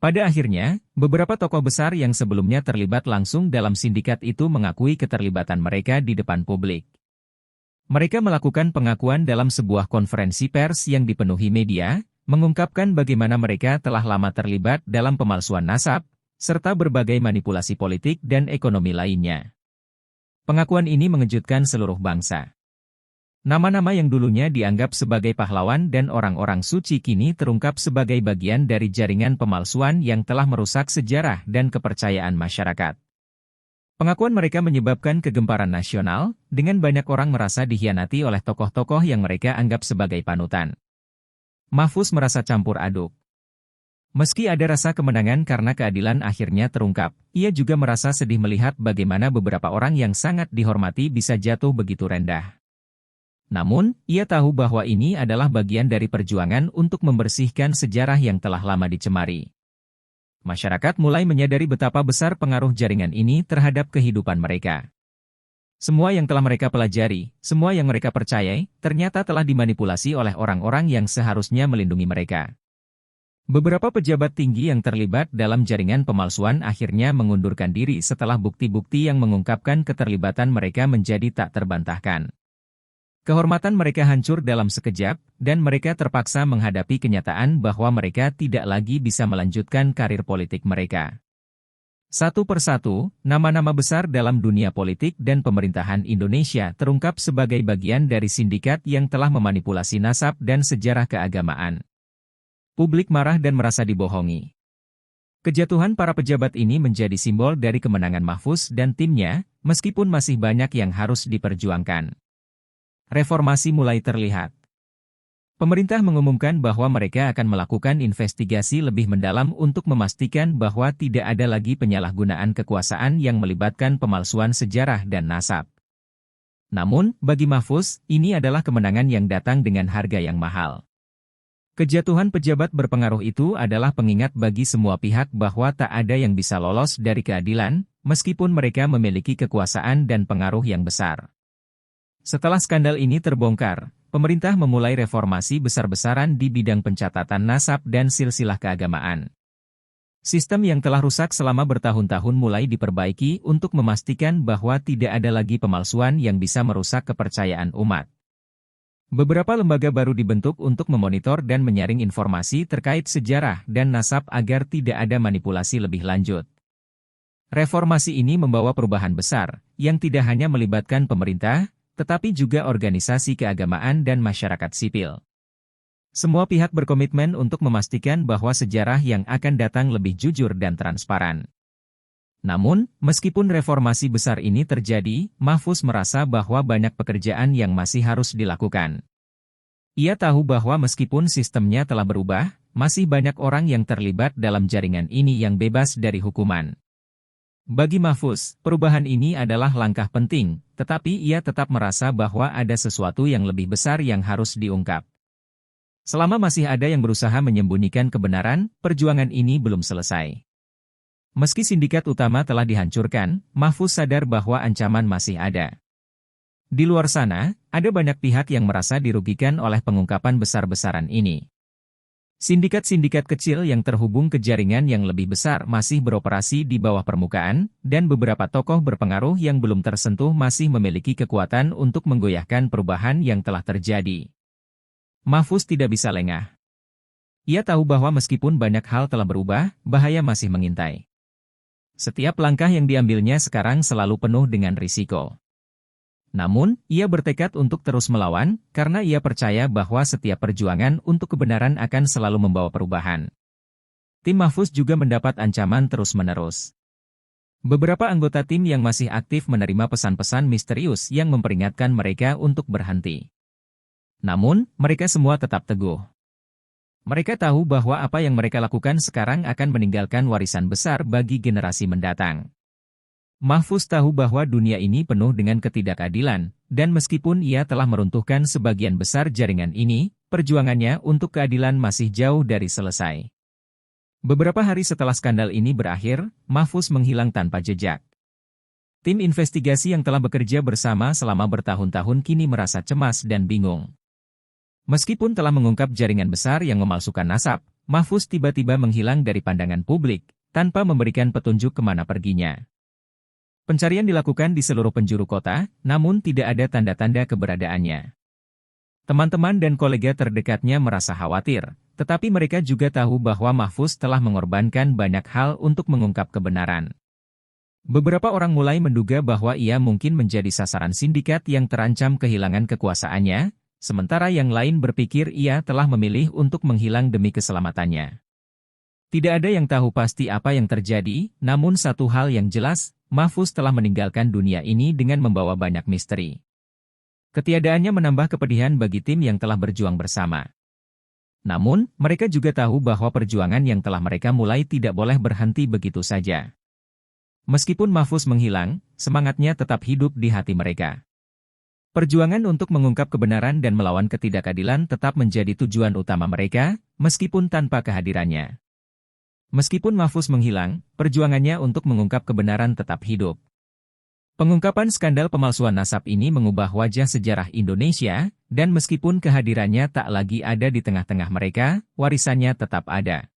Pada akhirnya, beberapa tokoh besar yang sebelumnya terlibat langsung dalam sindikat itu mengakui keterlibatan mereka di depan publik. Mereka melakukan pengakuan dalam sebuah konferensi pers yang dipenuhi media, mengungkapkan bagaimana mereka telah lama terlibat dalam pemalsuan nasab, serta berbagai manipulasi politik dan ekonomi lainnya. Pengakuan ini mengejutkan seluruh bangsa. Nama-nama yang dulunya dianggap sebagai pahlawan dan orang-orang suci kini terungkap sebagai bagian dari jaringan pemalsuan yang telah merusak sejarah dan kepercayaan masyarakat. Pengakuan mereka menyebabkan kegemparan nasional, dengan banyak orang merasa dikhianati oleh tokoh-tokoh yang mereka anggap sebagai panutan. Mahfuz merasa campur aduk. Meski ada rasa kemenangan karena keadilan akhirnya terungkap, ia juga merasa sedih melihat bagaimana beberapa orang yang sangat dihormati bisa jatuh begitu rendah. Namun, ia tahu bahwa ini adalah bagian dari perjuangan untuk membersihkan sejarah yang telah lama dicemari. Masyarakat mulai menyadari betapa besar pengaruh jaringan ini terhadap kehidupan mereka. Semua yang telah mereka pelajari, semua yang mereka percayai, ternyata telah dimanipulasi oleh orang-orang yang seharusnya melindungi mereka. Beberapa pejabat tinggi yang terlibat dalam jaringan pemalsuan akhirnya mengundurkan diri setelah bukti-bukti yang mengungkapkan keterlibatan mereka menjadi tak terbantahkan. Kehormatan mereka hancur dalam sekejap, dan mereka terpaksa menghadapi kenyataan bahwa mereka tidak lagi bisa melanjutkan karir politik mereka. Satu persatu, nama-nama besar dalam dunia politik dan pemerintahan Indonesia terungkap sebagai bagian dari sindikat yang telah memanipulasi nasab dan sejarah keagamaan. Publik marah dan merasa dibohongi. Kejatuhan para pejabat ini menjadi simbol dari kemenangan Mahfuz dan timnya, meskipun masih banyak yang harus diperjuangkan. Reformasi mulai terlihat. Pemerintah mengumumkan bahwa mereka akan melakukan investigasi lebih mendalam untuk memastikan bahwa tidak ada lagi penyalahgunaan kekuasaan yang melibatkan pemalsuan sejarah dan nasab. Namun, bagi Mahfuz, ini adalah kemenangan yang datang dengan harga yang mahal. Kejatuhan pejabat berpengaruh itu adalah pengingat bagi semua pihak bahwa tak ada yang bisa lolos dari keadilan, meskipun mereka memiliki kekuasaan dan pengaruh yang besar. Setelah skandal ini terbongkar, pemerintah memulai reformasi besar-besaran di bidang pencatatan nasab dan silsilah keagamaan. Sistem yang telah rusak selama bertahun-tahun mulai diperbaiki untuk memastikan bahwa tidak ada lagi pemalsuan yang bisa merusak kepercayaan umat. Beberapa lembaga baru dibentuk untuk memonitor dan menyaring informasi terkait sejarah dan nasab agar tidak ada manipulasi lebih lanjut. Reformasi ini membawa perubahan besar, yang tidak hanya melibatkan pemerintah, tetapi juga organisasi keagamaan dan masyarakat sipil. Semua pihak berkomitmen untuk memastikan bahwa sejarah yang akan datang lebih jujur dan transparan. Namun, meskipun reformasi besar ini terjadi, Mahfuz merasa bahwa banyak pekerjaan yang masih harus dilakukan. Ia tahu bahwa meskipun sistemnya telah berubah, masih banyak orang yang terlibat dalam jaringan ini yang bebas dari hukuman. Bagi Mahfuz, perubahan ini adalah langkah penting, tetapi ia tetap merasa bahwa ada sesuatu yang lebih besar yang harus diungkap. Selama masih ada yang berusaha menyembunyikan kebenaran, perjuangan ini belum selesai. Meski sindikat utama telah dihancurkan, Mahfuz sadar bahwa ancaman masih ada. Di luar sana, ada banyak pihak yang merasa dirugikan oleh pengungkapan besar-besaran ini. Sindikat-sindikat kecil yang terhubung ke jaringan yang lebih besar masih beroperasi di bawah permukaan, dan beberapa tokoh berpengaruh yang belum tersentuh masih memiliki kekuatan untuk menggoyahkan perubahan yang telah terjadi. Mahfuz tidak bisa lengah. Ia tahu bahwa meskipun banyak hal telah berubah, bahaya masih mengintai. Setiap langkah yang diambilnya sekarang selalu penuh dengan risiko. Namun, ia bertekad untuk terus melawan, karena ia percaya bahwa setiap perjuangan untuk kebenaran akan selalu membawa perubahan. Tim Mahfuz juga mendapat ancaman terus-menerus. Beberapa anggota tim yang masih aktif menerima pesan-pesan misterius yang memperingatkan mereka untuk berhenti. Namun, mereka semua tetap teguh. Mereka tahu bahwa apa yang mereka lakukan sekarang akan meninggalkan warisan besar bagi generasi mendatang. Mahfuz tahu bahwa dunia ini penuh dengan ketidakadilan, dan meskipun ia telah meruntuhkan sebagian besar jaringan ini, perjuangannya untuk keadilan masih jauh dari selesai. Beberapa hari setelah skandal ini berakhir, Mahfuz menghilang tanpa jejak. Tim investigasi yang telah bekerja bersama selama bertahun-tahun kini merasa cemas dan bingung. Meskipun telah mengungkap jaringan besar yang memalsukan nasab, Mahfuz tiba-tiba menghilang dari pandangan publik, tanpa memberikan petunjuk kemana perginya. Pencarian dilakukan di seluruh penjuru kota, namun tidak ada tanda-tanda keberadaannya. Teman-teman dan kolega terdekatnya merasa khawatir, tetapi mereka juga tahu bahwa Mahfuz telah mengorbankan banyak hal untuk mengungkap kebenaran. Beberapa orang mulai menduga bahwa ia mungkin menjadi sasaran sindikat yang terancam kehilangan kekuasaannya, sementara yang lain berpikir ia telah memilih untuk menghilang demi keselamatannya. Tidak ada yang tahu pasti apa yang terjadi, namun satu hal yang jelas, Mahfuz telah meninggalkan dunia ini dengan membawa banyak misteri. Ketiadaannya menambah kepedihan bagi tim yang telah berjuang bersama. Namun, mereka juga tahu bahwa perjuangan yang telah mereka mulai tidak boleh berhenti begitu saja. Meskipun Mahfuz menghilang, semangatnya tetap hidup di hati mereka. Perjuangan untuk mengungkap kebenaran dan melawan ketidakadilan tetap menjadi tujuan utama mereka, meskipun tanpa kehadirannya. Meskipun Mahfuz menghilang, perjuangannya untuk mengungkap kebenaran tetap hidup. Pengungkapan skandal pemalsuan nasab ini mengubah wajah sejarah Indonesia, dan meskipun kehadirannya tak lagi ada di tengah-tengah mereka, warisannya tetap ada.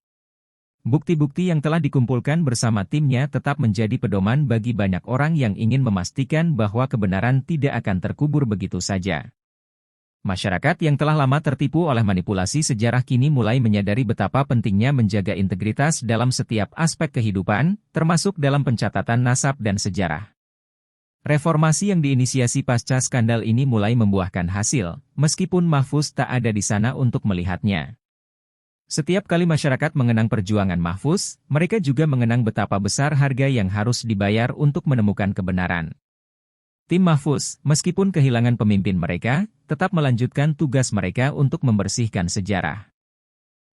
Bukti-bukti yang telah dikumpulkan bersama timnya tetap menjadi pedoman bagi banyak orang yang ingin memastikan bahwa kebenaran tidak akan terkubur begitu saja. Masyarakat yang telah lama tertipu oleh manipulasi sejarah kini mulai menyadari betapa pentingnya menjaga integritas dalam setiap aspek kehidupan, termasuk dalam pencatatan nasab dan sejarah. Reformasi yang diinisiasi pasca skandal ini mulai membuahkan hasil, meskipun Mahfuz tak ada di sana untuk melihatnya. Setiap kali masyarakat mengenang perjuangan Mahfuz, mereka juga mengenang betapa besar harga yang harus dibayar untuk menemukan kebenaran. Tim Mahfuz, meskipun kehilangan pemimpin mereka, tetap melanjutkan tugas mereka untuk membersihkan sejarah.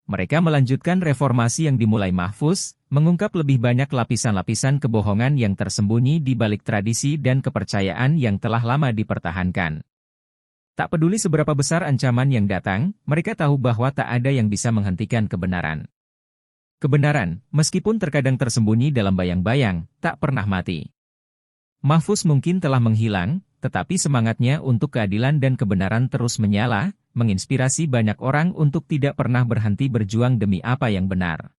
Mereka melanjutkan reformasi yang dimulai Mahfuz, mengungkap lebih banyak lapisan-lapisan kebohongan yang tersembunyi di balik tradisi dan kepercayaan yang telah lama dipertahankan. Tak peduli seberapa besar ancaman yang datang, mereka tahu bahwa tak ada yang bisa menghentikan kebenaran. Kebenaran, meskipun terkadang tersembunyi dalam bayang-bayang, tak pernah mati. Mahfuz mungkin telah menghilang, tetapi semangatnya untuk keadilan dan kebenaran terus menyala, menginspirasi banyak orang untuk tidak pernah berhenti berjuang demi apa yang benar.